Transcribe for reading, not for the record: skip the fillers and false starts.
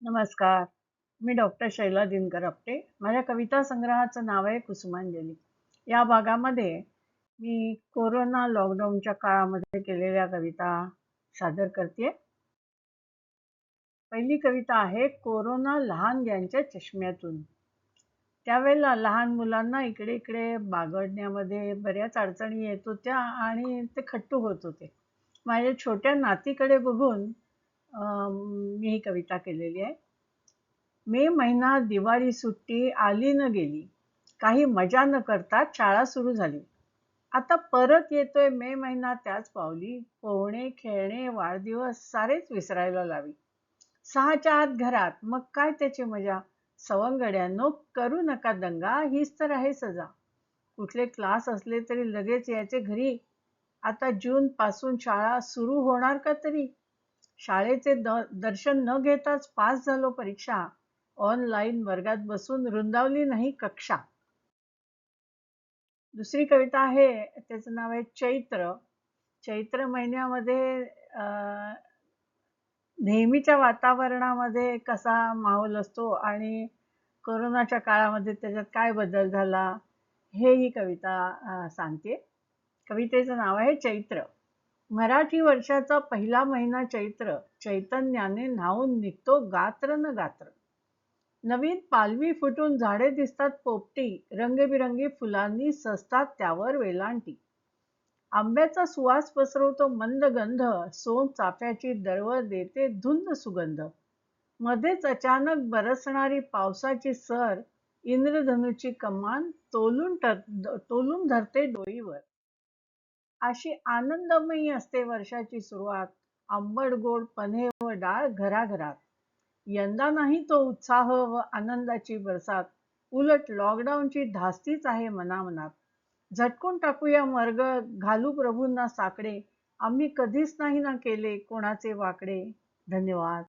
नमस्कार. मी डॉक्टर शैला दिनकर आपटे. माझ्या कविता संग्रहाचं नाव आहे कुसुमांजली. या भागामध्ये मी कोरोना लॉकडाऊनच्या काळामध्ये केलेल्या कविता सादर करते. पहिली कविता आहे कोरोना लहानग्यांच्या चष्म्यातून. त्यावेळेला लहान मुलांना इकडे-इकडे बागडण्यामध्ये बऱ्याच अडचणी येत होत्या आणि ते खट्टू होत होते. माझ्या छोट्या नातीकडे बघून मी ही कविता केलेली आहे. मे महिना दिवाळी सुट्टी आली न गेली, काही मजा न करता शाळा सुरू झाली. आता परत येतोय मे महिना त्याच पावली, पोहणे खेळणे वाढदिवस सारेच विसरायला लावी. 6च्या आत घरात मग काय त्याची मजा. सवंगड्यांनो करू नका दंगा, हीच तर आहे सजा. कुठले क्लास असले तरी लगेच यायचे घरी. आता जून पासून शाळा सुरू होणार का तरी. शाळेचे दर्शन न घेताच पास झालो परीक्षा. ऑनलाईन वर्गात बसून रुंदावली नाही कक्षा. दुसरी कविता आहे, त्याचं नाव आहे चैत्र. चैत्र महिन्यामध्ये नेहमीच्या वातावरणामध्ये कसा माहोल असतो आणि कोरोनाच्या काळामध्ये त्याच्यात काय बदल झाला, हे ही कविता सांगते. कवितेचं नाव आहे चैत्र. मराठी वर्षाचा पहिला महिना चैत्र, चैतन्याने न्हाऊन निघतो गात्र न गात्र. नवीन पालवी फुटून झाडे दिसतात पोपटी, रंगीबिरंगी फुलांनी सजतात त्यावर वेलांटी. आंब्याचा सुवास पसरवतो मंद गंध, सोनचाफ्याची दळवळ देते धुंद सुगंध. मध्येच अचानक बरसणारी पावसाची सर, इंद्रधनुची कमान तोलून धरते डोईवर. अशी आनंदमयी असते वर्षाची सुरुवात, आंबट गोड पन्हे व डाळ घराघरात. यंदा नाही तो उत्साह व आनंदाची बरसात, उलट लॉकडाऊनची धास्तीच आहे मनामनात. झटकून टाकूया मर्ग, घालू प्रभूंना साकडे, आम्ही कधीच नाही ना केले कोणाचे वाकडे. धन्यवाद.